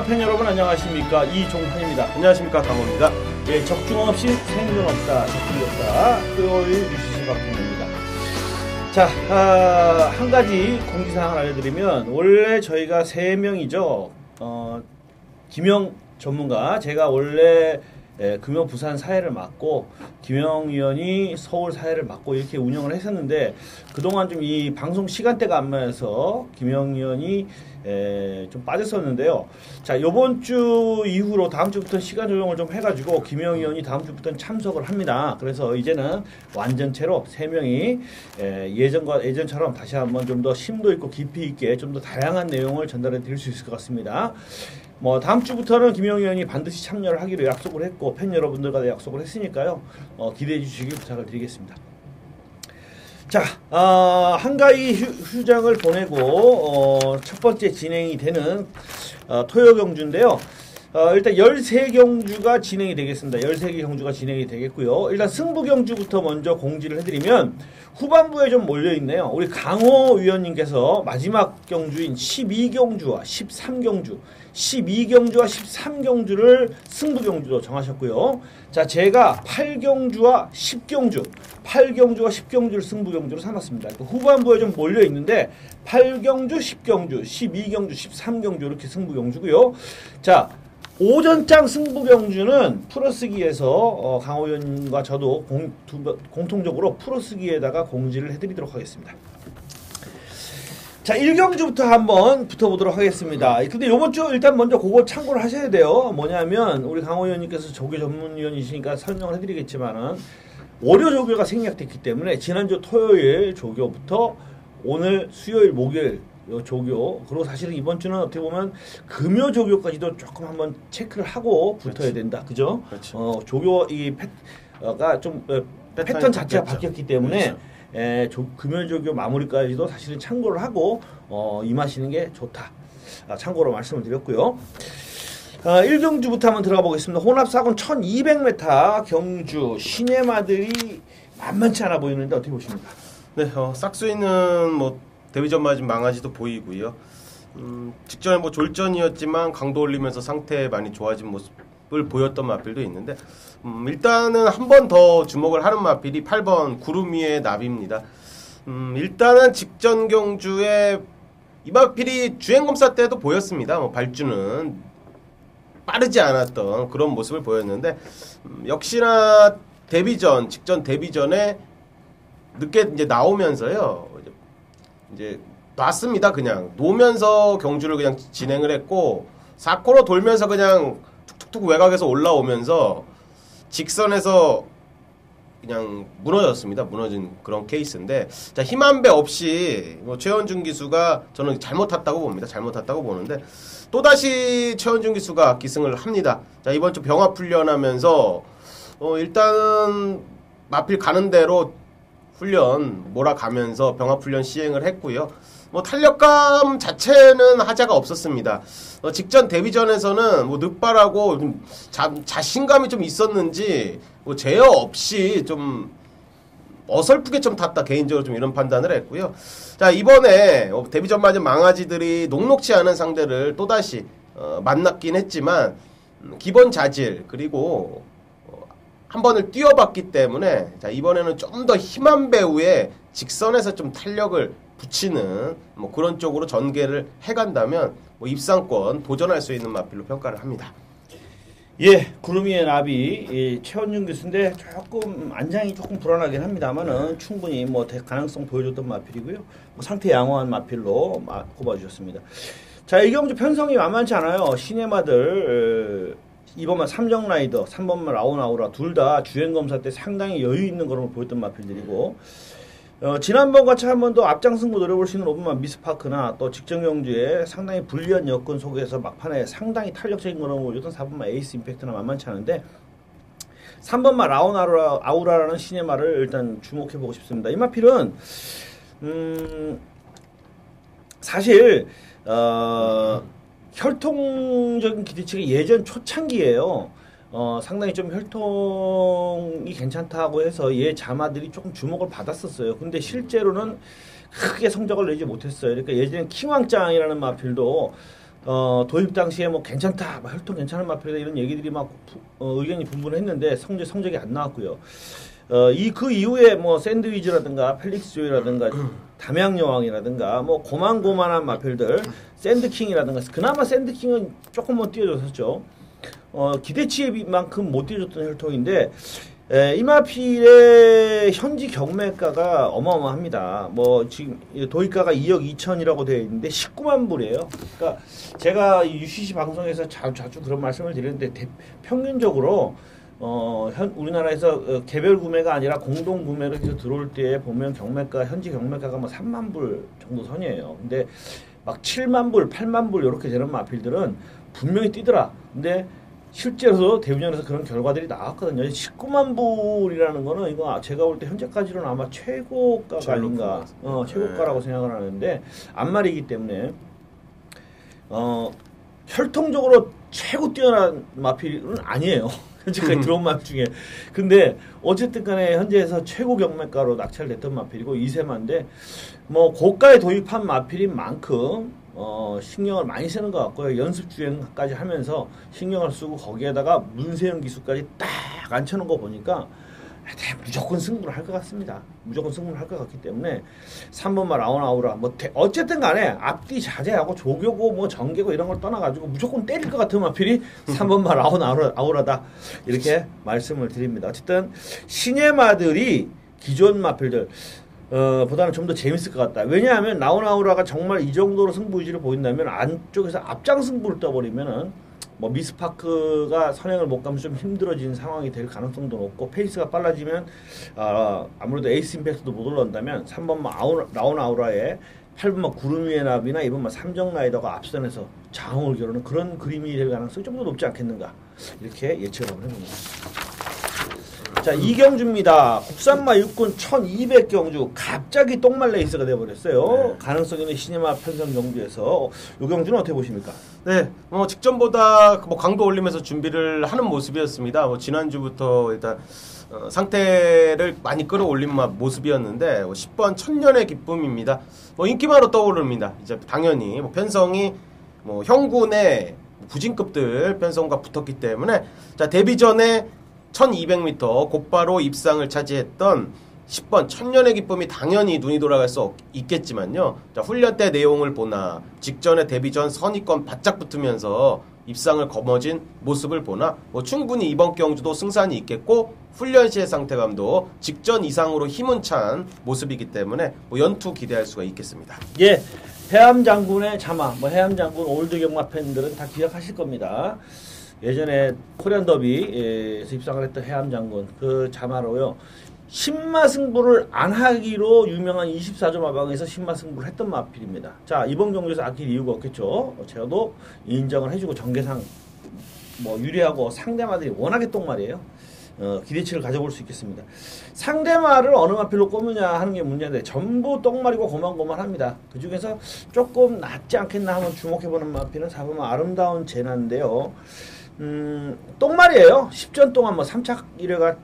팬 여러분 안녕하십니까. 이종환입니다. 안녕하십니까. 강호입니다. 예, 적중 없이 생존 없다, 적중이 없다. 토요일 UCC 박홍입니다. 자, 한 가지 공지사항을 알려드리면 원래 저희가 3명이죠. 김영 전문가, 제가 원래 금요 부산 사회를 맡고 김영 위원이 서울 사회를 맡고 이렇게 운영을 했었는데 그동안 좀 이 방송 시간대가 안 맞아서 김영 위원이 좀 빠졌었는데요. 자, 요번 주 이후로 다음 주부터 시간 조정을 좀 해가지고 김영 위원이 다음 주부터는 참석을 합니다. 그래서 이제는 완전체로 3명이 예전처럼 다시 한번 좀 더 심도 있고 깊이 있게 좀 더 다양한 내용을 전달해 드릴 수 있을 것 같습니다. 뭐 다음 주부터는 김영 의원이 반드시 참여를 하기로 약속을 했고 팬 여러분들과 약속을 했으니까요. 기대해 주시기 부탁을 드리겠습니다. 자, 한가위 휴장을 보내고 첫 번째 진행이 되는 토요 경주인데요. 일단 13경주가 진행이 되겠습니다. 13개 경주가 진행이 되겠고요. 일단 승부 경주부터 먼저 공지를 해드리면 후반부에 좀 몰려있네요. 우리 강호 위원님께서 마지막 경주인 12경주와 13경주 12경주와 13경주를 승부 경주로 정하셨고요. 자, 제가 8경주와 10경주 8경주와 10경주를 승부 경주로 삼았습니다. 후반부에 좀 몰려있는데 8경주, 10경주, 12경주, 13경주 이렇게 승부 경주고요. 자, 오전장 승부 경주는 풀어쓰기에서 강호 의원과 저도 공통적으로 풀어쓰기에다가 공지를 해드리도록 하겠습니다. 자, 1경주부터 한번 붙어보도록 하겠습니다. 근데 요번 주 일단 먼저 그거 참고를 하셔야 돼요. 뭐냐면 우리 강호 의원님께서 조교 전문위원이시니까 설명을 해드리겠지만은 월요 조교가 생략됐기 때문에 지난주 토요일 조교부터 오늘 수요일 목요일 조교, 그리고 사실은 이번 주는 어떻게 보면 금요 조교까지도 조금 한번 체크를 하고 붙어야 된다. 그죠? 그렇죠. 조교 가 좀 패턴 자체가 바뀌었기 때문에 그렇죠. 금요 조교 마무리까지도 사실은 참고를 하고 임하시는 게 좋다. 참고로 말씀을 드렸고요. 1경주부터 한번 들어가 보겠습니다. 혼합사군 1200m 경주 시내마들이 만만치 않아 보이는데 어떻게 보십니까? 네, 싹수이는 뭐 데뷔전 맞은 망아지도 보이고요. 직전에 뭐 졸전이었지만 강도 올리면서 상태 많이 좋아진 모습을 보였던 마필도 있는데 일단은 한 번 더 주목을 하는 마필이 8번 구름 위의 나비입니다. 일단은 직전 경주에 이 마필이 주행검사 때도 보였습니다. 뭐 발주는 빠르지 않았던 그런 모습을 보였는데 역시나 데뷔전, 직전 데뷔전에 늦게 이제 나오면서요. 이제 놨습니다. 그냥 놓으면서 경주를 그냥 진행을 했고 4코너 돌면서 그냥 툭툭툭 외곽에서 올라오면서 직선에서 그냥 무너졌습니다. 무너진 그런 케이스인데 자, 힘 한 배 없이 뭐 최원준 기수가 저는 잘못 탔다고 봅니다. 잘못 탔다고 보는데 또다시 최원준 기수가 기승을 합니다. 자, 이번 주 병합 훈련하면서 일단은 마필 가는 대로 훈련 몰아가면서 병합훈련 시행을 했고요. 뭐 탄력감 자체는 하자가 없었습니다. 직전 데뷔전에서는 뭐 늑발하고 좀 자신감이 좀 있었는지 뭐 제어 없이 좀 어설프게 좀 탔다. 개인적으로 좀 이런 판단을 했고요. 자, 이번에 데뷔전 맞은 망아지들이 녹록치 않은 상대를 또다시 만났긴 했지만 기본 자질 그리고 한 번을 뛰어봤기 때문에 자, 이번에는 좀 더 힘한 배우에 직선에서 좀 탄력을 붙이는 뭐 그런 쪽으로 전개를 해간다면 뭐 입상권 도전할 수 있는 마필로 평가를 합니다. 예, 구름이의 나비 최원준 교수인데 조금 안장이 조금 불안하긴 합니다만은 충분히 뭐 가능성 보여줬던 마필이고요. 뭐 상태 양호한 마필로 꼽아주셨습니다. 자, 이 경주 편성이 만만치 않아요. 시네마들 이번만 삼정라이더, 3번만 라온아우라 둘 다 주행검사 때 상당히 여유 있는 그런 걸 보였던 마필들이고 지난번 같이 한 번 더 앞장승부 노려볼 수 있는 5번만 미스파크나 또 직전 경주에 상당히 불리한 여건 속에서 막판에 상당히 탄력적인 그런 걸 보여줬던 4번만 에이스 임팩트나 만만치 않은데 3번만 라온아우라라는 시네마를 일단 주목해보고 싶습니다. 이 마필은 사실 혈통적인 기대치가 예전 초창기예요. 상당히 좀 혈통이 괜찮다고 해서 얘 자마들이 조금 주목을 받았었어요. 근데 실제로는 크게 성적을 내지 못했어요. 그러니까 예전에 킹왕짱이라는 마필도 도입 당시에 뭐 괜찮다, 뭐 혈통 괜찮은 마필이다 이런 얘기들이 막 의견이 분분했는데 성적이 안 나왔고요. 그 이후에 뭐 샌드위즈라든가 펠릭스 조이라든가 담양여왕이라든가 뭐 고만고만한 마필들 샌드킹이라든가 그나마 샌드킹은 조금 못 뛰어줬었죠. 기대치만큼 못 뛰어줬던 혈통인데 이 마필의 현지 경매가가 어마어마합니다. 뭐 지금 도입가가 2억 2천이라고 되어 있는데 19만 불이에요. 그러니까 제가 UCC 방송에서 자주 그런 말씀을 드리는데 평균적으로 우리나라에서 개별 구매가 아니라 공동 구매로 해서 들어올 때 보면 현지 경매가가 뭐 3만 불 정도 선이에요. 근데 막 7만 불, 8만 불 이렇게 되는 마필들은 분명히 뛰더라. 근데 실제로도 대부전에서 그런 결과들이 나왔거든요. 19만 불이라는 거는 이거 제가 볼 때 현재까지로는 아마 최고가가 아닌가, 최고가라고 생각을 하는데 안말이기 때문에 혈통적으로 최고 뛰어난 마필은 아니에요. 현재까지 들어온 마필 중에. 근데 어쨌든 간에 현재에서 최고 경매가로 낙찰됐던 마필이고 2세마인데 뭐 고가에 도입한 마필인 만큼 신경을 많이 쓰는 것 같고요. 연습 주행까지 하면서 신경을 쓰고 거기에다가 문세영 기수까지 딱 앉혀놓은 거 보니까 무조건 승부를 할 것 같습니다. 무조건 승부를 할 것 같기 때문에 3번마 라운아우라 뭐 어쨌든 간에 앞뒤 자제하고 조교고 뭐 정계고 이런 걸 떠나가지고 무조건 때릴 것 같은 마필이 3번마 라운아우라다 이렇게 말씀을 드립니다. 어쨌든 신예마들이 기존 마필들 보다는 좀 더 재밌을 것 같다. 왜냐하면 라운아우라가 정말 이 정도로 승부 의지를 보인다면 안쪽에서 앞장 승부를 떠버리면은 뭐 미스파크가 선행을 못 가면 좀 힘들어지는 상황이 될 가능성도 높고 페이스가 빨라지면 아무래도 에이스 임팩트도 못 올라온다면 3번마 라운아우라의 8번마 구름 위의 나비나 2번마 삼정라이더가 앞선에서 장을 겨루는 그런 그림이 될 가능성이 좀 더 높지 않겠는가 이렇게 예측을 한번 해봅니다. 자, 이경주입니다. 국산마 육군 1200경주 갑자기 똥말 레이스가 돼버렸어요. 네. 가능성 있는 시네마 편성 경주에서 이 경주는 어떻게 보십니까? 네, 직전보다 뭐 강도 올리면서 준비를 하는 모습이었습니다. 지난주부터 일단 상태를 많이 끌어올린 모습이었는데 10번 천년의 기쁨입니다. 인기마로 떠오릅니다. 이제 당연히 편성이 형군의 부진급들 편성과 붙었기 때문에 자 데뷔 전에 1200m 곧바로 입상을 차지했던 10번 천년의 기쁨이 당연히 눈이 돌아갈 수 있겠지만요. 자, 훈련 때 내용을 보나 직전에 데뷔 전 선입권 바짝 붙으면서 입상을 거머쥔 모습을 보나 충분히 이번 경주도 승산이 있겠고 훈련 시의 상태감도 직전 이상으로 힘은 찬 모습이기 때문에 연투 기대할 수가 있겠습니다. 예, 해암장군의 자마, 해암장군 올드 경마 팬들은 다 기억하실 겁니다. 예전에 코리안 더비에서 입상을 했던 해암장군 그 자마로요. 신마승부를 안 하기로 유명한 24조 마방에서 신마승부를 했던 마필입니다. 자, 이번 경주에서 아낄 이유가 없겠죠. 제가도 인정을 해주고 정계상 유리하고 상대마들이 워낙에 똥말이에요. 기대치를 가져볼 수 있겠습니다. 상대마를 어느 마필로 꼽느냐 하는 게 문제인데 전부 똥말이고 고만고만합니다. 그 중에서 조금 낫지 않겠나 한번 주목해보는 마필은 4번마 아름다운 제나인데요. 똥말이에요. 10전 동안 3착 1회가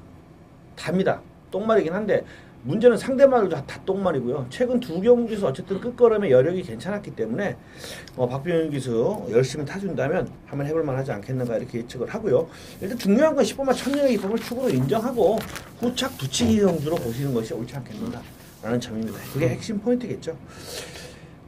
답니다. 똥말이긴 한데 문제는 상대말도 다 똥말이고요. 최근 두 경기에서 어쨌든 끝걸음의 여력이 괜찮았기 때문에 박병현 기수 열심히 타준다면 한번 해볼만 하지 않겠는가 이렇게 예측을 하고요. 일단 중요한 건 10번마 천년의 기쁨을 축으로 인정하고 후착 두치기 경주로 보시는 것이 옳지 않겠는가 라는 점입니다. 그게 핵심 포인트겠죠.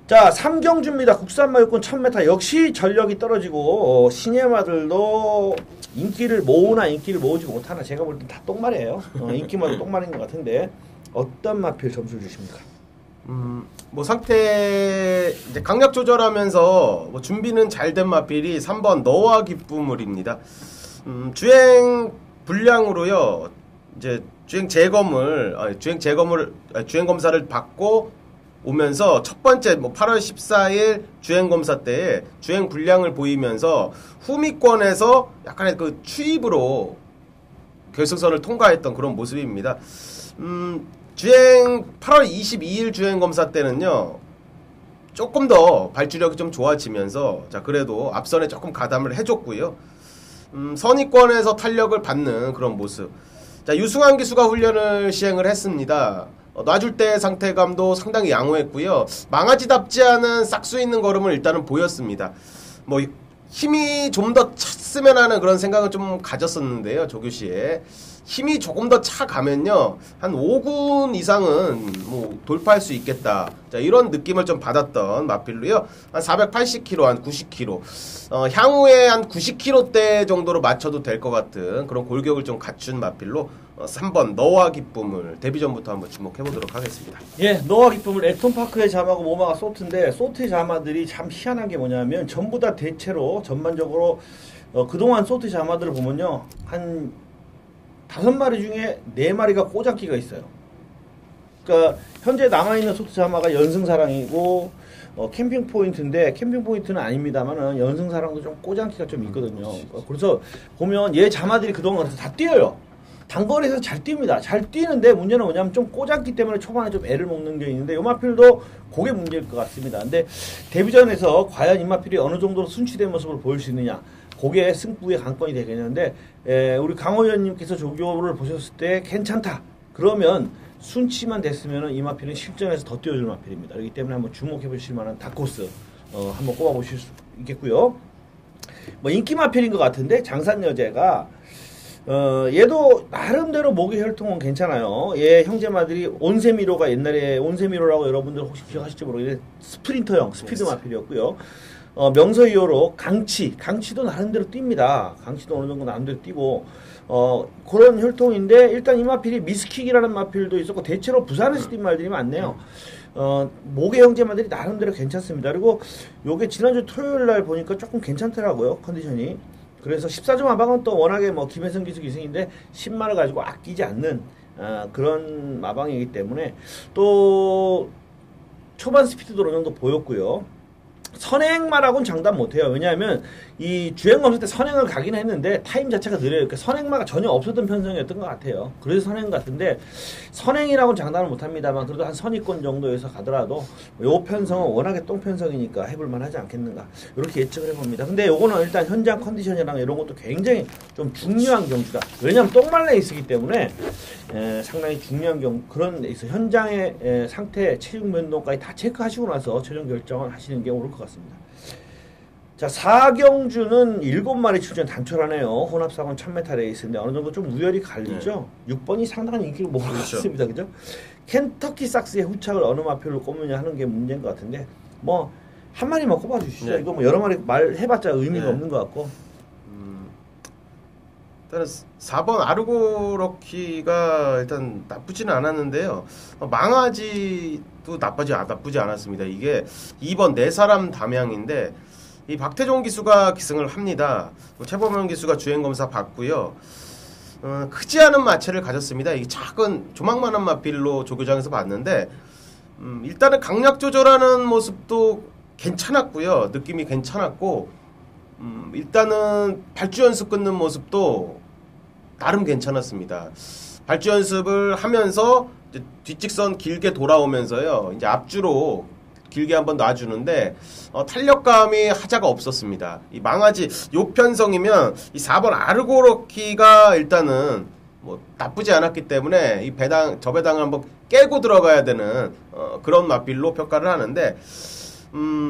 자, 3경주입니다. 국산마 육군 1000m 역시 전력이 떨어지고 신예마들도 인기를 모으나 인기를 모으지 못하나 제가 볼 땐 다 똥말이에요. 인기마도 똥말인 것 같은데 어떤 마필 점수를 주십니까? 상태 이제 강약 조절하면서 준비는 잘 된 마필이 3번 너와 기쁨을입니다. 주행 분량으로요. 이제 주행 검사를 받고 오면서 첫 번째 8월 14일 주행 검사 때 주행 분량을 보이면서 후미권에서 약간의 그 추입으로 결승선을 통과했던 그런 모습입니다. 주행 8월 22일 주행 검사 때는요. 조금 더 발주력이 좀 좋아지면서 자 그래도 앞선에 조금 가담을 해줬고요. 선의권에서 탄력을 받는 그런 모습. 자 유승환 기수가 훈련을 시행을 했습니다. 놔줄 때 상태감도 상당히 양호했고요. 망아지답지 않은 싹수 있는 걸음을 일단은 보였습니다. 뭐 힘이 좀 더 찼으면 하는 그런 생각은 좀 가졌었는데요. 조규시에 힘이 조금 더 차가면요 한 5군 이상은 뭐 돌파할 수 있겠다. 자, 이런 느낌을 좀 받았던 마필로요. 한 480kg, 한 90kg. 향후에 한 90kg대 정도로 맞춰도 될 것 같은 그런 골격을 좀 갖춘 마필로 3번 너와 기쁨을 데뷔전부터 한번 주목해보도록 하겠습니다. 예, 너와 기쁨을 액톤파크의 자마고 모마가 소트인데 소트의 자마들이 참 희한한 게 뭐냐면 전부 다 대체로 전반적으로 그동안 소트 자마들을 보면요 한 5마리 중에 4마리가 꼬잡기가 있어요. 그러니까 현재 남아있는 소트 자마가 연승사랑이고 캠핑 포인트인데 캠핑 포인트는 아닙니다만은 연승사랑도 좀 꼬잡기가 좀 있거든요. 그래서 보면 얘 자마들이 그동안 다 뛰어요. 단거리에서 잘 뜁니다. 잘 뛰는데 문제는 뭐냐면 좀 꼬잡기 때문에 초반에 좀 애를 먹는 게 있는데 요마필도 그게 문제일 것 같습니다. 근데 데뷔전에서 과연 이마필이 어느 정도로 순치된 모습을 보일 수 있느냐, 그게 승부의 관건이 되겠는데 우리 강호 의원님께서 조교를 보셨을 때 괜찮다 그러면 순치만 됐으면 이마필은 실전에서 더 뛰어줄 마필입니다. 그렇기 때문에 한번 주목해 보실 만한 다코스 한번 꼽아 보실 수 있겠고요. 뭐 인기 마필인 것 같은데 장산여제가 얘도 나름대로 목의 혈통은 괜찮아요. 얘 형제마들이 온세미로가 옛날에 온세미로라고 여러분들 혹시 기억하실지 모르겠는데 스프린터형 스피드 마필이었고요. 명서이어로 강치도 나름대로 뜁니다. 강치도 어느 정도 나름대로 뛰고 그런 혈통인데 일단 이 마필이 미스킥이라는 마필도 있었고 대체로 부산에서 뛴 말들이 많네요. 목의 형제마들이 나름대로 괜찮습니다. 그리고 요게 지난주 토요일 날 보니까 조금 괜찮더라고요. 컨디션이. 그래서 14점 마방은 또 워낙에 뭐 김혜성 기수 기승인데 10만을 가지고 아끼지 않는 그런 마방이기 때문에 또 초반 스피드도 어느 정도 보였고요. 선행마라고는 장담 못해요. 왜냐하면 이 주행 없을 때 선행을 가긴 했는데 타임 자체가 느려요. 그러니까 선행마가 전혀 없었던 편성이었던 것 같아요. 그래서 선행 같은데 선행이라고는 장담을 못합니다만 그래도 한 선위권 정도에서 가더라도 요 편성은 워낙에 똥편성이니까 해볼만 하지 않겠는가 이렇게 예측을 해봅니다. 근데 요거는 일단 현장 컨디션이랑 이런 것도 굉장히 좀 중요한 경주다. 왜냐하면 똥말 레이스이기 때문에 상당히 중요한 그런 레이스 현장의 상태 체중 변동까지 다 체크하시고 나서 최종 결정을 하시는 게 옳을 것 같습니다. 자, 4경주는 7마리 출전 단촐하네요. 혼합사건 1000m 레이스인데 어느 정도 좀 우열이 갈리죠. 6번이 상당한 인기를 모으고 있습니다. 그죠? 켄터키 삭스의 후착을 어느 마표로 꼽느냐 하는 게 문제인 것 같은데 뭐 한 마리만 꼽아주시죠. 네. 이거 뭐 여러 마리 말해봤자 의미가 없는 것 같고. 일단은 4번 아르고로키가 일단 나쁘지는 않았는데요. 망아지도 나쁘지 않았습니다. 이게 2번 네 사람 담양인데 이 박태종 기수가 기승을 합니다. 최범현 기수가 주행검사 받고요. 크지 않은 마체를 가졌습니다. 이게 작은 조망만한 마필로 조교장에서 봤는데 일단은 강약 조절하는 모습도 괜찮았고요. 느낌이 괜찮았고 일단은 발주 연습 끊는 모습도 나름 괜찮았습니다. 발주 연습을 하면서 이제 뒷직선 길게 돌아오면서요. 이제 앞주로 길게 한번 놔주는데 탄력감이 하자가 없었습니다. 이 망아지 요 편성이면 이 4번 아르고로키가 일단은 뭐 나쁘지 않았기 때문에 이 배당 저 배당을 한번 깨고 들어가야 되는 그런 마필로 평가를 하는데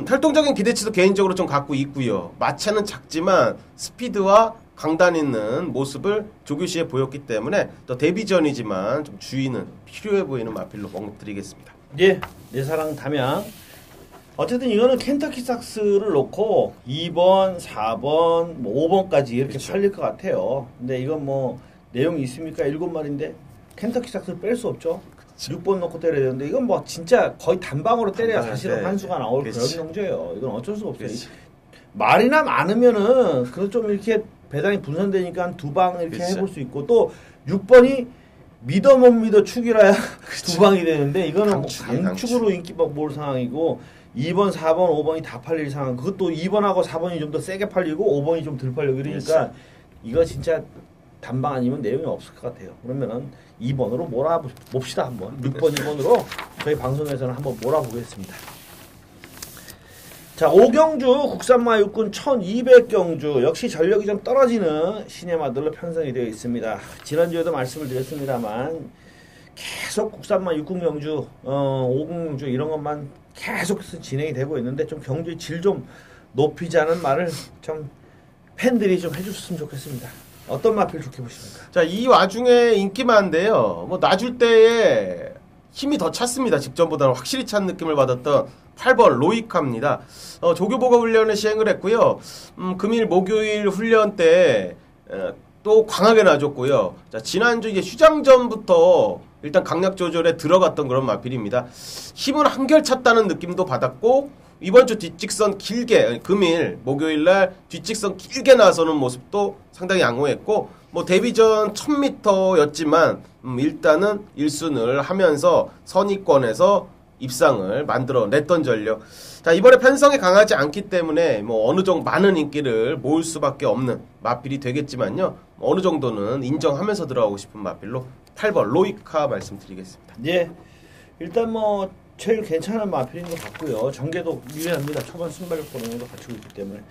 활동적인 기대치도 개인적으로 좀 갖고 있고요. 마차는 작지만 스피드와 강단 있는 모습을 조규시에 보였기 때문에 또 데뷔전이지만 좀 주의는 필요해 보이는 마필로 멍드리겠습니다. 예, 내 사랑 담양. 어쨌든 이거는 켄터키 삭스를 놓고 2번, 4번, 뭐 5번까지 이렇게 그렇죠. 팔릴 것 같아요. 근데 이건 뭐 내용이 있습니까? 7마리인데 켄터키 삭스를 뺄 수 없죠. 6번 놓고 때려야 되는데 이건 뭐 진짜 거의 단방으로 때려야 사실은 환수가 나올 그런 경주예요. 이건 어쩔 수가 없어요. 말이나 많으면은 그래도 좀 이렇게 배당이 분산되니까 한 2방 이렇게 해볼 수 있고 또 6번이 믿어 못 믿어 축이라야 2방이 되는데 이거는 강축으로 인기 몰 상황이고 2번, 4번, 5번이 다 팔릴 상황. 그것도 2번하고 4번이 좀 더 세게 팔리고 5번이 좀 덜 팔리고 이러니까 이거 진짜 단방 아니면 내용이 없을 것 같아요. 그러면은 2번으로 몰아봅시다 한번. 6번, 2번으로 저희 방송에서는 한번 몰아보겠습니다. 자, 5경주 국산마 육군 1200경주 역시 전력이 좀 떨어지는 시내마들로 편성이 되어 있습니다. 지난주에도 말씀을 드렸습니다만 계속 국산마 육군 경주, 5경주 이런 것만 계속 진행이 되고 있는데 좀 경주의 질 좀 높이자는 말을 좀 팬들이 좀 해줬으면 좋겠습니다. 어떤 마필 좋게 보십니까? 자, 이 와중에 인기만한데요. 뭐 놔줄 때에 힘이 더 찼습니다. 직전보다는 확실히 찬 느낌을 받았던 8번 로이카입니다. 조교보가 훈련을 시행을 했고요. 금일 목요일 훈련 때 또 강하게 놔줬고요. 자, 지난주 이제 휴장전부터 일단 강약 조절에 들어갔던 그런 마필입니다. 힘은 한결 찼다는 느낌도 받았고 이번 주 뒷직선 길게 금일 목요일날 뒷직선 길게 나서는 모습도 상당히 양호했고 뭐 데뷔전 1000m였지만 일단은 1순을 하면서 선의권에서 입상을 만들어냈던 전력. 자, 이번에 편성이 강하지 않기 때문에 뭐 어느 정도 많은 인기를 모을 수밖에 없는 마필이 되겠지만요. 어느 정도는 인정하면서 들어가고 싶은 마필로 8번 로이카 말씀드리겠습니다. 예, 일단 뭐 제일 괜찮은 마필인 것 같고요. 전개도 유리합니다. 초반 순발력 보능도 갖추고 있기 때문에.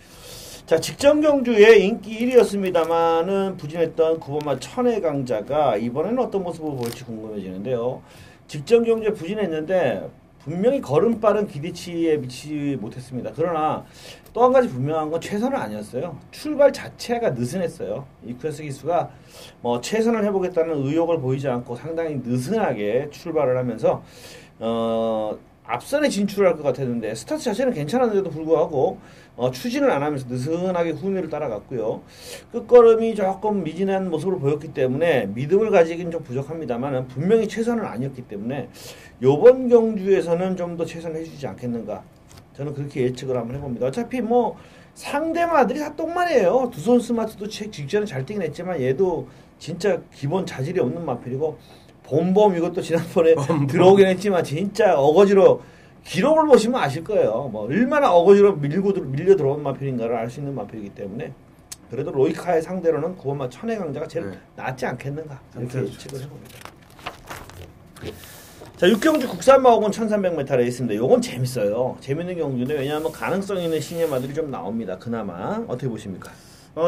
자, 직전 경주의 인기 1위였습니다만은 부진했던 9번마 천의 강자가 이번에는 어떤 모습을 보일지 궁금해지는데요. 직전 경주에 부진했는데 분명히 걸음빠른 기대치에 미치지 못했습니다. 그러나 또 한 가지 분명한 건 최선은 아니었어요. 출발 자체가 느슨했어요. 이쿠에스 기수가 뭐 최선을 해보겠다는 의욕을 보이지 않고 상당히 느슨하게 출발을 하면서 앞선에 진출할 것 같았는데 스타트 자체는 괜찮았는데도 불구하고 추진을 안 하면서 느슨하게 후미를 따라갔고요. 끝걸음이 조금 미진한 모습을 보였기 때문에 믿음을 가지긴 좀 부족합니다만 분명히 최선은 아니었기 때문에 이번 경주에서는 좀 더 최선을 해주지 않겠는가, 저는 그렇게 예측을 한번 해봅니다. 어차피 뭐 상대마들이 다 똥말이에요. 두손 스마트도 직전에 잘 뛰긴 했지만 얘도 진짜 기본 자질이 없는 마필이고 봄봄 이것도 지난번에 들어오긴 했지만 진짜 어거지로 기록을 보시면 아실 거예요. 뭐 얼마나 어거지로 밀려 들어온 마필인가를 알 수 있는 마필이기 때문에 그래도 로이카의 상대로는 9번마 천의 강자가 제일 낫지 않겠는가 이렇게 예측을 해봅니다. 자, 6경주 국산마옥은 1300m 레이스입니다. 요건 재밌어요. 재밌는 경주인데 왜냐하면 가능성 있는 신예마들이 좀 나옵니다. 그나마 어떻게 보십니까?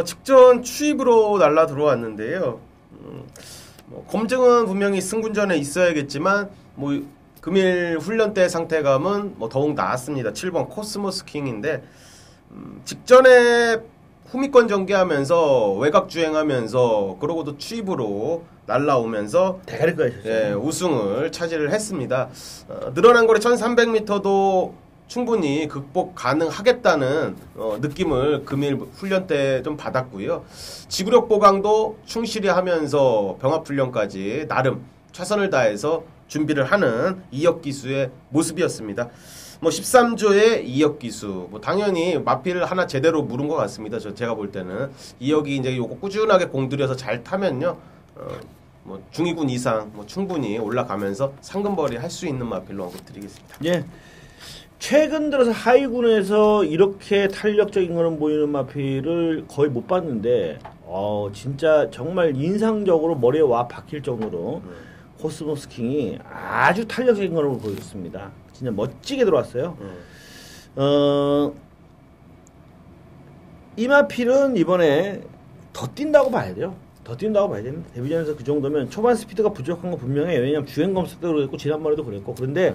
직전 추입으로 날라 들어왔는데요. 검증은 분명히 승군전에 있어야겠지만 뭐 금일 훈련 때 상태감은 뭐 더욱 나았습니다. 7번 코스모스 킹인데 직전에 후미권 전개하면서 외곽 주행하면서 그러고도 추입으로 날라오면서 대가리 까셨어요. 우승을 차지를 했습니다. 늘어난 거리 1300m도 충분히 극복 가능하겠다는 느낌을 금일 훈련 때 좀 받았고요. 지구력 보강도 충실히 하면서 병합훈련까지 나름 최선을 다해서 준비를 하는 이혁 기수의 모습이었습니다. 뭐 13조의 이혁 기수, 뭐 당연히 마필을 하나 제대로 물은 것 같습니다. 제가 볼 때는 이혁이 이제 요거 꾸준하게 공들여서 잘 타면요, 뭐 중위군 이상 뭐 충분히 올라가면서 상금벌이 할 수 있는 마필로 언급드리겠습니다. 예. 최근 들어서 하위군에서 이렇게 탄력적인 거는 보이는 마필을 거의 못 봤는데, 진짜 정말 인상적으로 머리에 와 박힐 정도로 코스모스 킹이 아주 탄력적인 거를 보여줬습니다. 진짜 멋지게 들어왔어요. 이 마필은 이번에 더 뛴다고 봐야 돼요. 더 뛴다고 봐야 됩니다. 데뷔전에서 그 정도면 초반 스피드가 부족한 건 분명해요. 왜냐면 주행 검색 때도 그랬고 지난번에도 그랬고. 그런데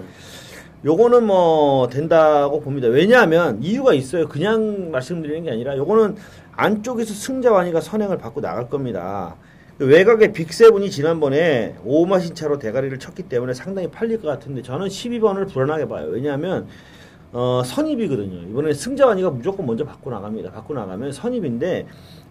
요거는 뭐 된다고 봅니다. 왜냐하면 이유가 있어요. 그냥 말씀드리는 게 아니라 요거는 안쪽에서 승자완이가 선행을 받고 나갈 겁니다. 외곽의 빅세븐이 지난번에 5마 신차로 대가리를 쳤기 때문에 상당히 팔릴 것 같은데 저는 12번을 불안하게 봐요. 왜냐하면 선입이거든요. 이번에 승자완이가 무조건 먼저 받고 나갑니다. 받고 나가면 선입인데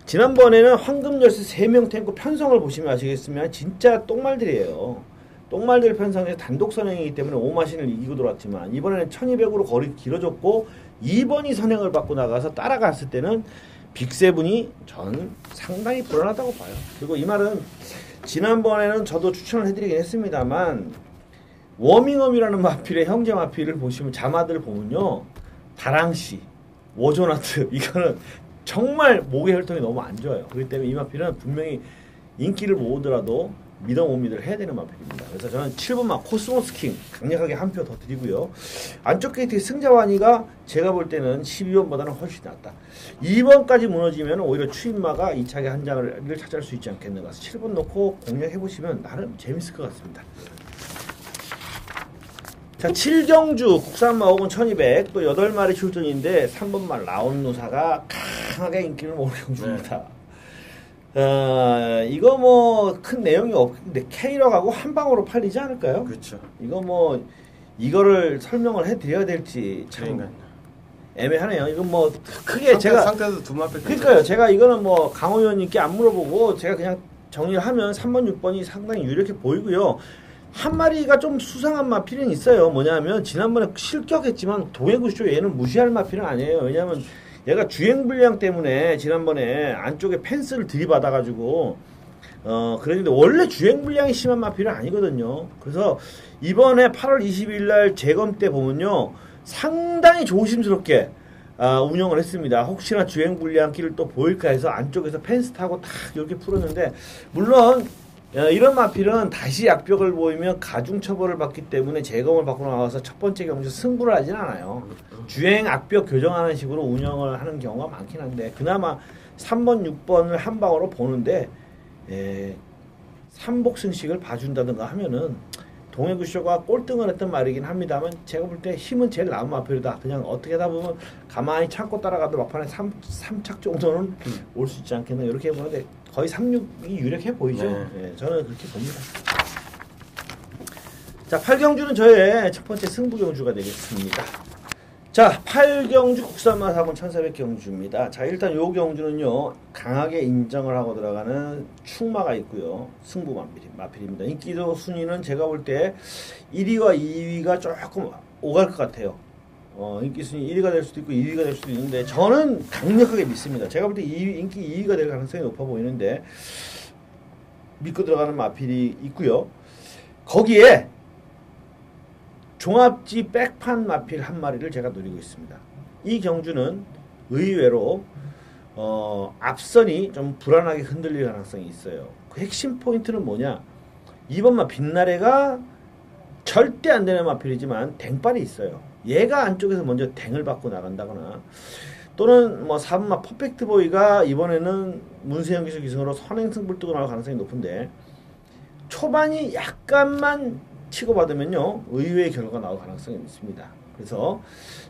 지난번에는 황금열쇠 3명 탱크 편성을 보시면 아시겠지만 진짜 똥말들이에요. 똥말들 편성에서 단독 선행이기 때문에 5마신을 이기고 들어왔지만 이번에는 1200으로 거리 길어졌고 2번이 선행을 받고 나가서 따라갔을 때는 빅세븐이 전 상당히 불안하다고 봐요. 그리고 이 말은 지난번에는 저도 추천을 해드리긴 했습니다만 워밍업이라는 마필의 형제 마필을 보시면 자마들을 보면요, 다랑씨, 워조나트 이거는 정말 목의 혈통이 너무 안 좋아요. 그렇기 때문에 이 마필은 분명히 인기를 모으더라도 미더 못 미더를 해야 되는 마필입니다. 그래서 저는 7번마 코스모스 킹 강력하게 한 표 더 드리고요. 안쪽 게이트의 승자완이가 제가 볼 때는 12번보다는 훨씬 낫다. 2번까지 무너지면 오히려 추임마가 2차게 한 장을 차지할 수 있지 않겠는가. 7번 놓고 공략해보시면 나름 재밌을 것 같습니다. 자, 7경주 국산 마옥은 1200, 또 8마리 출전인데 3번말 라온노사가 강하게 인기를 모으는 경주입니다. 이거 뭐 큰 내용이 없는데 K락하고 한 방으로 팔리지 않을까요? 그렇죠. 이거 뭐 이거를 설명을 해드려야 될지 참 애매하네요. 이건 뭐 크게 제가 상태도 두 마필. 그러니까요. 제가 이거는 뭐 강호 의원님께 안 물어보고 제가 그냥 정리를 하면 3번, 6번이 상당히 유력해 보이고요. 한 마리가 좀 수상한 마필은 있어요. 뭐냐면 지난번에 실격했지만 동해구쇼 얘는 무시할 마필은 아니에요. 왜냐하면 얘가 주행 불량 때문에 지난번에 안쪽에 펜스를 들이받아가지고 그랬는데 원래 주행 불량이 심한 마필은 아니거든요. 그래서 이번에 8월 20일 날 재검 때 보면요 상당히 조심스럽게 운영을 했습니다. 혹시나 주행 불량기를 또 보일까 해서 안쪽에서 펜스 타고 탁 이렇게 풀었는데 물론 이런 마필은 다시 약벽을 보이면 가중 처벌을 받기 때문에 재검을 받고 나와서 첫 번째 경주 승부를 하진 않아요. 주행 악벽 교정하는 식으로 운영을 하는 경우가 많긴 한데 그나마 3번, 6번을 한 방으로 보는데 삼복승식을 봐준다든가 하면은 동해구쇼가 꼴등을 했던 말이긴 합니다만 제가 볼 때 힘은 제일 나은 마필이다. 그냥 어떻게 하다 보면 가만히 참고 따라가도 막판에 3착 정도는 올 수 있지 않겠나 이렇게 보는데 거의 3,6이 유력해 보이죠. 네. 저는 그렇게 봅니다. 자, 8경주는 저의 첫 번째 승부 경주가 되겠습니다. 자, 8경주 국산마 사건 1400경주입니다. 자, 일단 요 경주는요 강하게 인정을 하고 들어가는 충마가 있고요. 승부 마필입니다. 인기도 순위는 제가 볼 때 1위와 2위가 조금 오갈 것 같아요. 인기 순위 1위가 될 수도 있고 2위가 될 수도 있는데 저는 강력하게 믿습니다. 제가 볼 때 인기 2위가 될 가능성이 높아 보이는데 믿고 들어가는 마필이 있고요. 거기에 종합지 백판 마필 한 마리를 제가 노리고 있습니다. 이 경주는 의외로 앞선이 좀 불안하게 흔들릴 가능성이 있어요. 그 핵심 포인트는 뭐냐? 2번마 빛나래가 절대 안 되는 마필이지만 댕빨이 있어요. 얘가 안쪽에서 먼저 댕을 받고 나간다거나 또는 뭐 4번마 퍼펙트 보이가 이번에는 문세영 기수 기승으로 선행승부를 뜨고 나올 가능성이 높은데 초반이 약간만 치고받으면요 의외의 결과가 나올 가능성이 있습니다. 그래서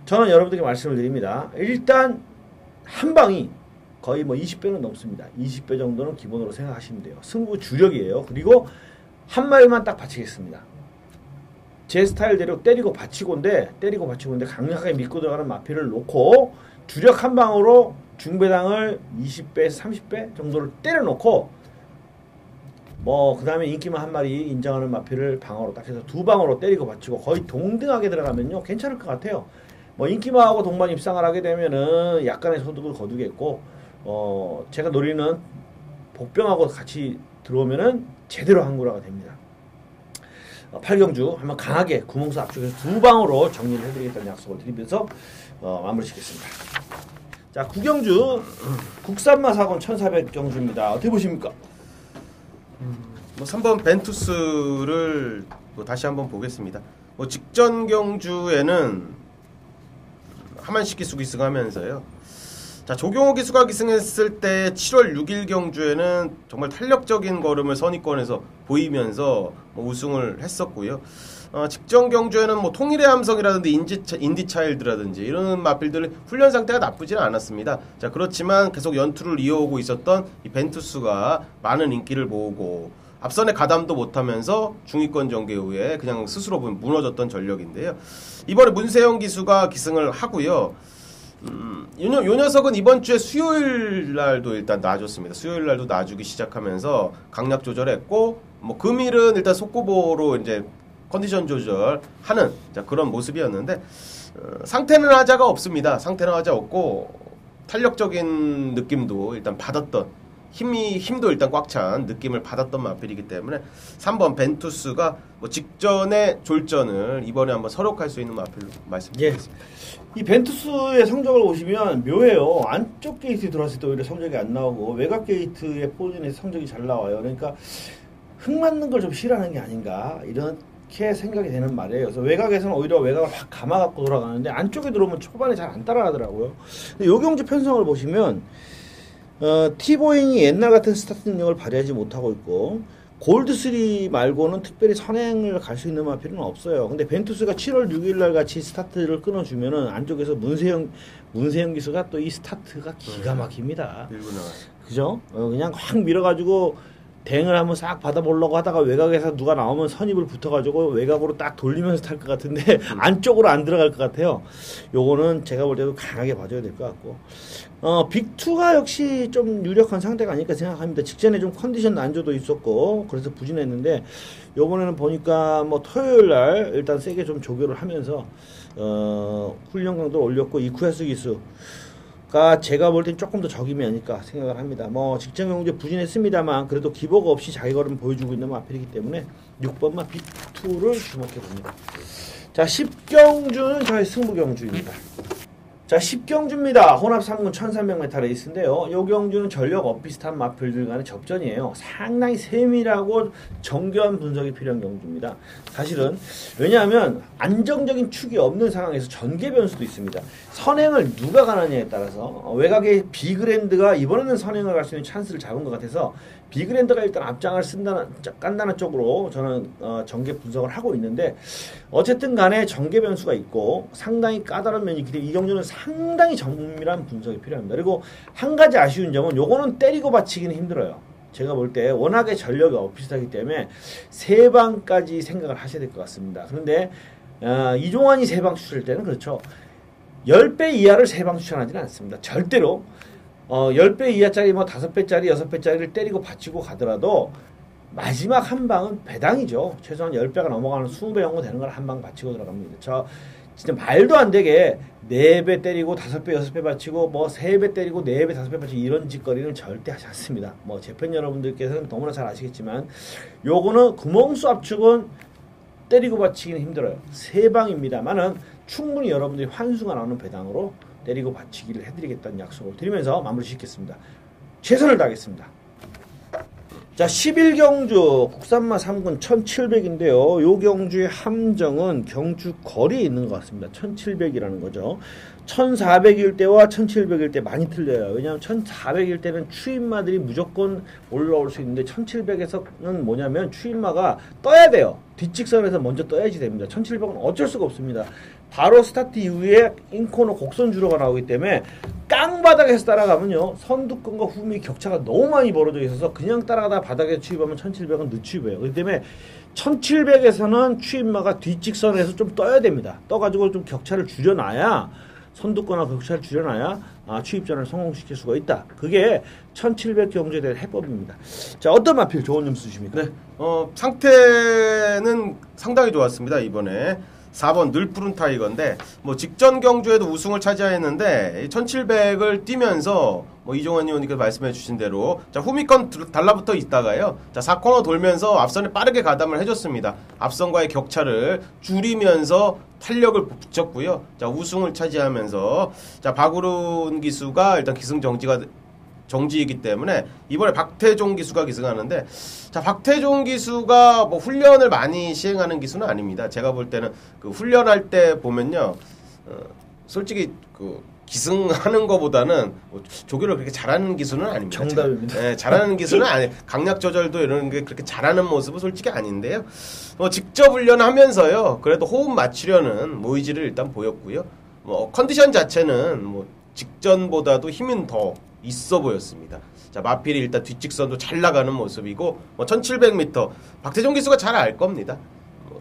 저는 여러분들께 말씀을 드립니다. 일단 한 방이 거의 뭐 20배는 넘습니다. 20배 정도는 기본으로 생각하시면 돼요. 승부 주력이에요. 그리고 한 마리만 딱 바치겠습니다. 제 스타일대로 때리고 받치고인데 강력하게 믿고 들어가는 마필을 놓고 주력 한 방으로 중배당을 20배에서 30배 정도를 때려놓고 그 다음에 인기만 한 마리 인정하는 마필을 방어로 딱 해서 두 방으로 때리고 받치고 거의 동등하게 들어가면요 괜찮을 것 같아요. 인기마하고 동반 입상을 하게 되면은 약간의 소득을 거두겠고 제가 노리는 복병하고 같이 들어오면은 제대로 한구라가 됩니다. 8경주 한번 강하게 구멍수 앞쪽에서 두 방으로 정리를 해드리겠다는 약속을 드리면서 마무리 짓겠습니다. 자, 9경주 국산마 사건 1400경주입니다. 어떻게 보십니까? 3번 벤투스를 다시 한번 보겠습니다. 직전 경주에는 하만식 기수가 기승하면서요. 자, 조경호 기수가 기승했을 때 7월 6일 경주에는 정말 탄력적인 걸음을 선의권에서 보이면서 우승을 했었고요. 직전 경주에는 통일의 함성이라든지 인디차일드라든지 이런 마필들의 훈련 상태가 나쁘지는 않았습니다. 자, 그렇지만 계속 연투를 이어오고 있었던 이 벤투스가 많은 인기를 모으고 앞선에 가담도 못하면서 중위권 전개 후에 그냥 스스로 무너졌던 전력인데요. 이번에 문세영 기수가 기승을 하고요. 요 녀석은 이번 주에 수요일 날도 일단 놔줬습니다. 수요일 날도 놔주기 시작하면서 강약 조절했고 금일은 일단 속구보로 이제 컨디션 조절하는 그런 모습이었는데 상태는 하자가 없습니다. 상태는 하자 없고 탄력적인 느낌도 일단 받았던 힘도 일단 꽉 찬 느낌을 받았던 마필이기 때문에 3번 벤투스가 직전에 졸전을 이번에 한번 설욕할 수 있는 마필로 말씀드리겠습니다. 이 벤투스의 성적을 보시면 묘해요. 안쪽 게이트에 들어왔을 때 오히려 성적이 안 나오고 외곽 게이트의 포진에서 성적이 잘 나와요. 그러니까 흙 맞는 걸 좀 싫어하는 게 아닌가 이렇게 생각이 되는 말이에요. 그래서 외곽에서는 오히려 외곽을 확 감아갖고 돌아가는데 안쪽에 들어오면 초반에 잘 안 따라가더라고요. 근데 요 경주 편성을 보시면 티보잉이 옛날 같은 스타트 능력을 발휘하지 못하고 있고 골드3 말고는 특별히 선행을 갈 수 있는 마필은 없어요. 근데 벤투스가 7월 6일 날 같이 스타트를 끊어주면은 안쪽에서 문세영 기수가 또 이 스타트가 기가 막힙니다. 밀고 나가요. 그죠? 그냥 확 밀어가지고 댕을 한번 싹 받아보려고 하다가 외곽에서 누가 나오면 선입을 붙어가지고 외곽으로 딱 돌리면서 탈 것 같은데 안쪽으로 안 들어갈 것 같아요. 요거는 제가 볼 때도 강하게 봐줘야 될 것 같고 빅2가 역시 좀 유력한 상대가 아닐까 생각합니다. 직전에 좀 컨디션 난조도 있었고 그래서 부진했는데 요번에는 보니까 뭐 토요일날 일단 세게 좀 조교를 하면서 훈련 강도를 올렸고 이쿠야스 기수가 제가 볼 땐 조금 더 적임이 아닐까 생각을 합니다. 뭐 직전 경주에 부진했습니다만 그래도 기복 없이 자기 걸음 보여주고 있는 마필이기 때문에 6번마 빅2를 주목해 봅니다. 자, 10경주는 저의 승부 경주입니다. 자, 10경주입니다. 혼합 3군 1300m 레이스인데요. 이 경주는 전력 엇비슷한 마필들 간의 접전이에요. 상당히 세밀하고 정교한 분석이 필요한 경주입니다. 사실은 왜냐하면 안정적인 축이 없는 상황에서 전개 변수도 있습니다. 선행을 누가 가느냐에 따라서 외곽의 비그랜드가 이번에는 선행을 갈 수 있는 찬스를 잡은 것 같아서 비그랜드가 일단 앞장을 깐다는 쪽으로 저는 전개 분석을 하고 있는데 어쨌든 간에 전개 변수가 있고 상당히 까다로운 면이 있기 때문에 이 경주는 상당히 정밀한 분석이 필요합니다. 그리고 한 가지 아쉬운 점은 요거는 때리고 받치기는 힘들어요. 제가 볼 때 워낙에 전력이 비슷하기 때문에 세 방까지 생각을 하셔야 될 것 같습니다. 그런데 이종환이 세 방 추천할 때는 그렇죠. 10배 이하를 세 방 추천하지는 않습니다. 절대로 10배 이하짜리 뭐 5배짜리 6배짜리를 때리고 받치고 가더라도 마지막 한 방은 배당이죠. 최소한 10배가 넘어가는 20배 정도 되는 걸 한 방 받치고 들어갑니다. 저 진짜 말도 안 되게 4배 때리고 5배 6배 받치고 뭐 3배 때리고 4배 5배 받치고 이런 짓거리는 절대 하지 않습니다. 뭐 재팬 여러분들께서는 너무나 잘 아시겠지만 요거는 구멍수 압축은 때리고 받치기는 힘들어요. 세 방입니다만은 충분히 여러분들이 환수가 나오는 배당으로 때리고 받치기를 해드리겠다는 약속을 드리면서 마무리 짓겠습니다. 최선을 다하겠습니다. 자, 11경주 국산마 3군 1700인데요. 요 경주의 함정은 경주 거리에 있는 것 같습니다. 1700이라는 거죠. 1400일 때와 1700일 때 많이 틀려요. 왜냐하면 1400일 때는 추임마들이 무조건 올라올 수 있는데 1700에서는 뭐냐면 추임마가 떠야 돼요. 뒷직선에서 먼저 떠야지 됩니다. 1700은 어쩔 수가 없습니다. 바로 스타트 이후에 인코너 곡선 주로가 나오기 때문에 깡바닥에서 따라가면요 선두권과 후미 격차가 너무 많이 벌어져 있어서 그냥 따라가다 바닥에 추입하면 1700은 늦추입해요. 그렇기 때문에 1700에서는 추임마가 뒷직선에서 좀 떠야 됩니다. 떠가지고 좀 격차를 줄여놔야 선두권과 격차를 줄여놔야 추입전을 성공시킬 수가 있다. 그게 1700 경주에 대한 해법입니다. 자, 어떤 마필 좋은 점수 주십니까? 네, 상태는 상당히 좋았습니다. 이번에 4번 늘푸른 타이거인데 뭐 직전 경주에도 우승을 차지했는데 1700을 뛰면서 뭐 이종환 의원님께서 말씀해 주신 대로 자 후미권 달라붙어 있다가요 자 4코너 돌면서 앞선에 빠르게 가담을 해줬습니다. 앞선과의 격차를 줄이면서 탄력을 붙였고요. 자 우승을 차지하면서 자 박우른 기수가 일단 정지이기 때문에 이번에 박태종 기수가 기승하는데 자 박태종 기수가 뭐 훈련을 많이 시행하는 기수는 아닙니다. 제가 볼 때는 그 훈련할 때 보면요 솔직히 그 기승하는 거보다는 뭐 조교를 그렇게 잘하는 기수는 아닙니다. 정답입니다. 네, 잘하는 기수는 아니 강약 조절도 이런 게 그렇게 잘하는 모습은 솔직히 아닌데요. 직접 훈련하면서요 그래도 호흡 맞추려는 모의지를 일단 보였고요. 뭐 컨디션 자체는 뭐 직전보다도 힘은 더 있어 보였습니다. 자, 마필이 일단 뒷직선도 잘 나가는 모습이고, 1700m. 박태종 기수가 잘 알 겁니다.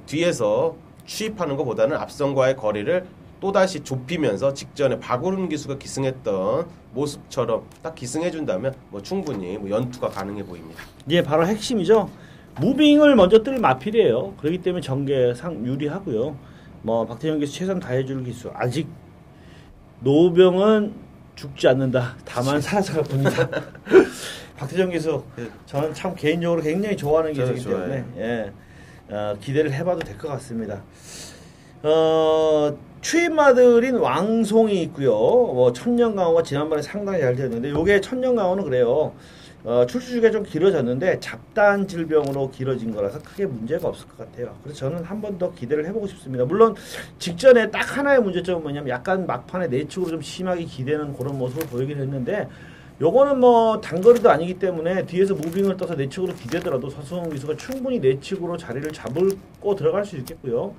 뒤에서 추입하는 것보다는 앞선과의 거리를 또다시 좁히면서 직전에 박우른 기수가 기승했던 모습처럼 딱 기승해준다면 충분히 연투가 가능해 보입니다. 예, 바로 핵심이죠. 무빙을 먼저 뜰 마필이에요. 그렇기 때문에 전개상 유리하고요. 박태종 기수 최선 다해줄 기수. 아직 노병은 죽지 않는다. 다만 살아갈 뿐이다. 박태종 기수 저는 참 개인적으로 굉장히 좋아하는 기수이기 때문에 예, 기대를 해봐도 될 것 같습니다. 추임마들인 왕송이 있고요. 천년강호가 지난번에 상당히 잘 되었는데 요게 천년강호는 그래요. 출수주기가 좀 길어졌는데 잡다한 질병으로 길어진 거라서 크게 문제가 없을 것 같아요. 그래서 저는 한 번 더 기대를 해보고 싶습니다. 물론 직전에 딱 하나의 문제점은 뭐냐면 약간 막판에 내측으로 좀 심하게 기대는 그런 모습을 보이긴 했는데 요거는 뭐 단거리도 아니기 때문에 뒤에서 무빙을 떠서 내측으로 기대더라도 서승훈 기수가 충분히 내측으로 자리를 잡고 들어갈 수 있겠고요.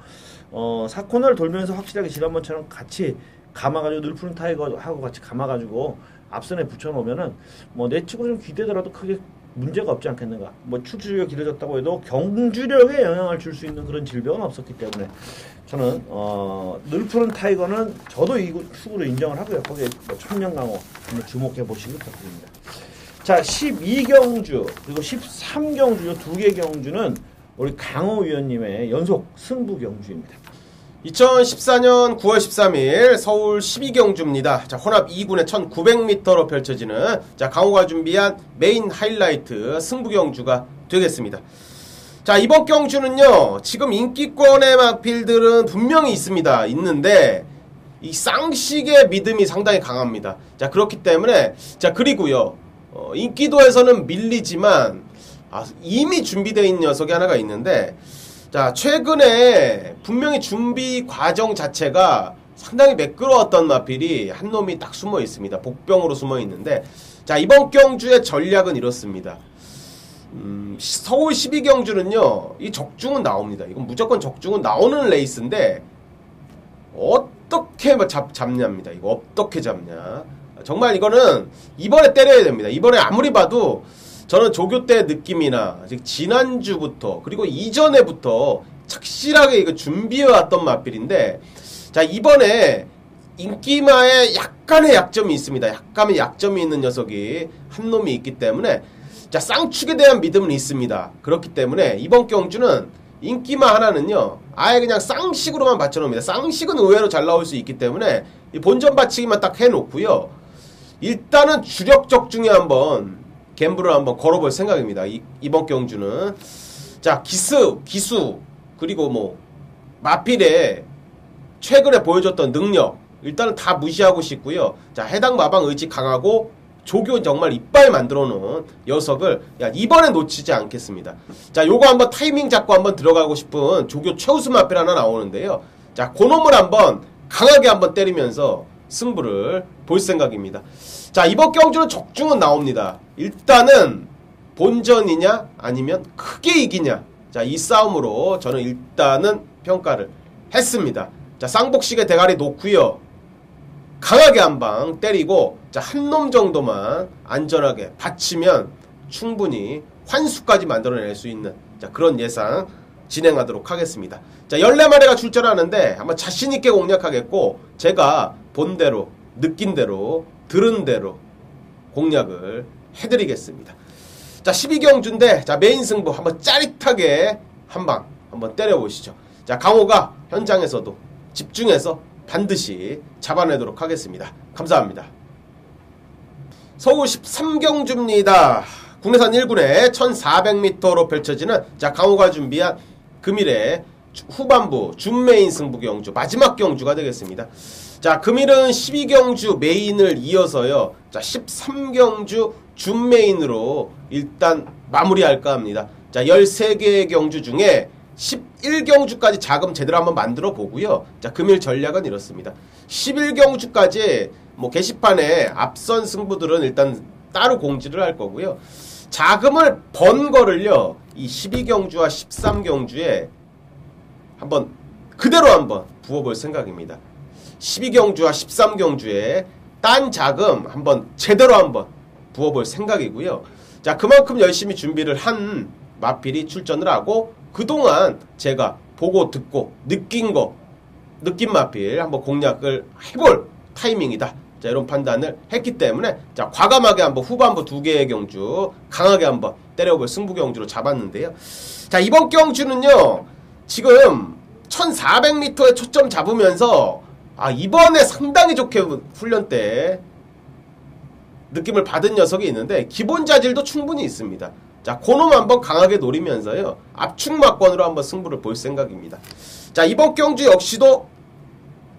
4코너를 돌면서 확실하게 지난번처럼 같이 감아가지고 늘푸른 타이거하고 같이 감아가지고 앞선에 붙여놓으면은 뭐 내측으로 좀 기대더라도 크게 문제가 없지 않겠는가. 뭐 출주력이 길어졌다고 해도 경주력에 영향을 줄 수 있는 그런 질병은 없었기 때문에 저는 늘푸른 타이거는 저도 이 축으로 인정을 하고요. 거기에 뭐 천년강호 한번 주목해 보시기 부탁드립니다. 자, 12경주 그리고 13경주 두 개 경주는 우리 강호 위원님의 연속 승부 경주입니다. 2014년 9월 13일 서울 12경주입니다. 자, 혼합 2군의 1900m로 펼쳐지는 자, 강호가 준비한 메인 하이라이트 승부 경주가 되겠습니다. 자, 이번 경주는요, 지금 인기권의 마필들은 분명히 있는데 이 쌍식의 믿음이 상당히 강합니다. 자, 그렇기 때문에 자, 그리고요, 인기도에서는 밀리지만 이미 준비되어 있는 녀석이 하나가 있는데, 자, 최근에 분명히 준비 과정 자체가 상당히 매끄러웠던 마필이 한 놈이 딱 숨어 있습니다. 복병으로 숨어 있는데, 자, 이번 경주의 전략은 이렇습니다. 서울 12경주는요, 이 적중은 나옵니다. 이건 무조건 적중은 나오는 레이스인데, 어떻게 잡냐입니다. 이거 어떻게 잡냐. 정말 이거는 이번에 때려야 됩니다. 이번에 아무리 봐도 저는 조교 때 느낌이나 지난주부터 그리고 이전에부터 착실하게 이거 준비해왔던 마필인데, 자, 이번에 인기마에 약간의 약점이 있습니다. 약간의 약점이 있는 녀석이 한 놈이 있기 때문에 자, 쌍축에 대한 믿음은 있습니다. 그렇기 때문에 이번 경주는 인기마 하나는요, 아예 그냥 쌍식으로만 받쳐놓습니다. 쌍식은 의외로 잘 나올 수 있기 때문에 이 본전 받치기만 딱 해놓고요, 일단은 주력 적중에 한번 갬블을 한번 걸어볼 생각입니다. 이번 경주는 자, 기수 그리고 뭐 마필의 최근에 보여줬던 능력 일단은 다 무시하고 싶고요. 자, 해당 마방 의지 강하고 조교 정말 이빨 만들어 놓은 녀석을 이번에 놓치지 않겠습니다. 자, 요거 한번 타이밍 잡고 한번 들어가고 싶은 조교 최우수 마필 하나 나오는데요. 자, 그놈을 한번 강하게 한번 때리면서 승부를 볼 생각입니다. 자, 이번 경주는 적중은 나옵니다. 일단은 본전이냐 아니면 크게 이기냐, 자, 이 싸움으로 저는 일단은 평가를 했습니다. 자, 쌍복식의 대가리 놓고요, 강하게 한 방 때리고, 자, 한 놈 정도만 안전하게 받치면 충분히 환수까지 만들어낼 수 있는, 자, 그런 예상 진행하도록 하겠습니다. 자, 14마리가 출전하는데 한번 자신있게 공략하겠고, 제가 본 대로 느낀 대로 들은 대로 공략을 해드리겠습니다. 자, 12경주인데 자, 메인 승부 한번 짜릿하게 한 방 한번 때려보시죠. 자, 강호가 현장에서도 집중해서 반드시 잡아내도록 하겠습니다. 감사합니다. 서울 13경주입니다. 국내산 1군에 1400m로 펼쳐지는 자, 강호가 준비한 금일의 후반부 준메인 승부 경주, 마지막 경주가 되겠습니다. 자, 금일은 12경주 메인을 이어서요, 자, 13경주 준메인으로 일단 마무리할까 합니다. 자, 13개의 경주 중에 11경주까지 자금 제대로 한번 만들어 보고요. 자, 금일 전략은 이렇습니다. 11경주까지 뭐 게시판에 앞선 승부들은 일단 따로 공지를 할 거고요. 자금을 번 거를요, 이 12경주와 13경주에 한번 그대로 한번 부어볼 생각입니다. 12경주와 13경주에 딴 자금 한번 제대로 한번 부어볼 생각이고요. 자, 그만큼 열심히 준비를 한 마필이 출전을 하고, 그동안 제가 보고 듣고 느낀 마필 한번 공략을 해볼 타이밍이다. 자, 이런 판단을 했기 때문에 자, 과감하게 한번 후반부 2개의 경주 강하게 한번 때려볼 승부 경주로 잡았는데요. 자, 이번 경주는요, 지금 1400m에 초점 잡으면서 이번에 상당히 좋게 훈련 때 느낌을 받은 녀석이 있는데, 기본 자질도 충분히 있습니다. 자, 그놈 한번 강하게 노리면서요, 압축막권으로 한번 승부를 볼 생각입니다. 자, 이번 경주 역시도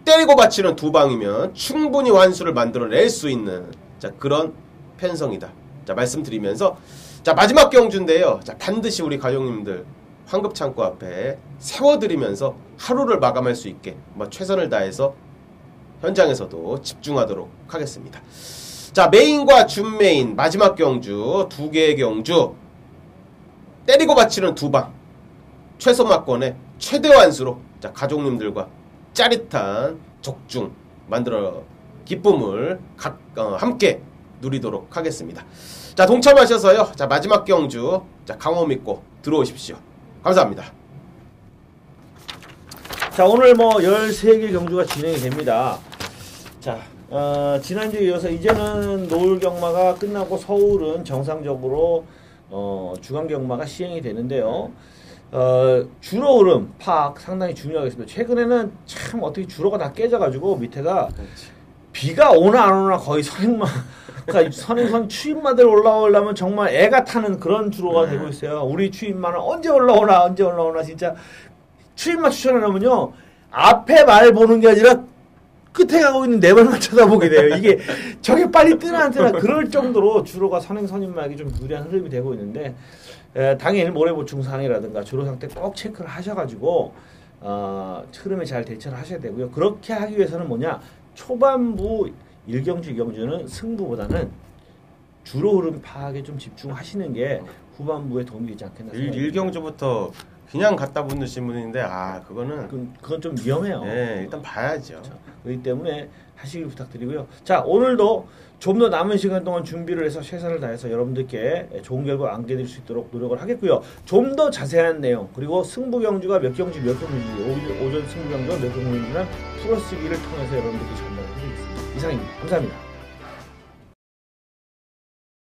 때리고 받치는 두 방이면 충분히 환수를 만들어낼 수 있는, 자, 그런 편성이다. 자, 말씀드리면서 자, 마지막 경주인데요. 자, 반드시 우리 가족님들 황급창고 앞에 세워드리면서 하루를 마감할 수 있게 최선을 다해서 현장에서도 집중하도록 하겠습니다. 자, 메인과 준메인 마지막 경주 두 개의 경주 때리고 받치는 두 방 최소마권의 최대 완수로 자 가족님들과 짜릿한 적중 만들어 기쁨을 함께 누리도록 하겠습니다. 자, 동참하셔서요. 자, 마지막 경주 자 강호 믿고 들어오십시오. 감사합니다. 자, 오늘 뭐 13개 경주가 진행이 됩니다. 자, 지난주에 이어서 이제는 노을 경마가 끝나고 서울은 정상적으로 주간 경마가 시행이 되는데요. 주로 흐름 파악 상당히 중요하겠습니다. 최근에는 참 어떻게 주로가 다 깨져가지고 밑에가 비가 오나 안 오나 거의 선행만 그러니까 선행선 추임마들 올라오려면 정말 애가 타는 그런 주로가 되고 있어요. 우리 추임마는 언제 올라오나 진짜 추임마 추천해놓으면요 앞에 말 보는 게 아니라 끝에 가고 있는 내 발만 쳐다보게 돼요. 이게 저게 빨리 뜨나 안 뜨나 그럴 정도로 주로가 선행선임마에게 좀 유리한 흐름이 되고 있는데 당일 모래보충상이라든가 주로 상태 꼭 체크를 하셔가지고 흐름에 잘 대처를 하셔야 되고요. 그렇게 하기 위해서는 뭐냐 초반부 1경주 2경주는 승부보다는 주로 흐름 파악에 좀 집중하시는 게 후반부에 도움이 되지 않겠나 생각합니다. 1경주부터 그냥 갖다 붙으신 분인데 그거는 그건 좀 위험해요. 네, 일단 봐야죠. 그렇죠. 그렇기 때문에 하시길 부탁드리고요. 자, 오늘도 좀 더 남은 시간 동안 준비를 해서 최선을 다해서 여러분들께 좋은 결과 안겨드릴 수 있도록 노력을 하겠고요. 좀 더 자세한 내용 그리고 승부 경주가 몇 경주 몇 경주인지 오전 승부 경주가 몇 경주인지는 플러스기를 통해서 여러분들께 전달을 드리겠습니다. 이상입니다. 감사합니다.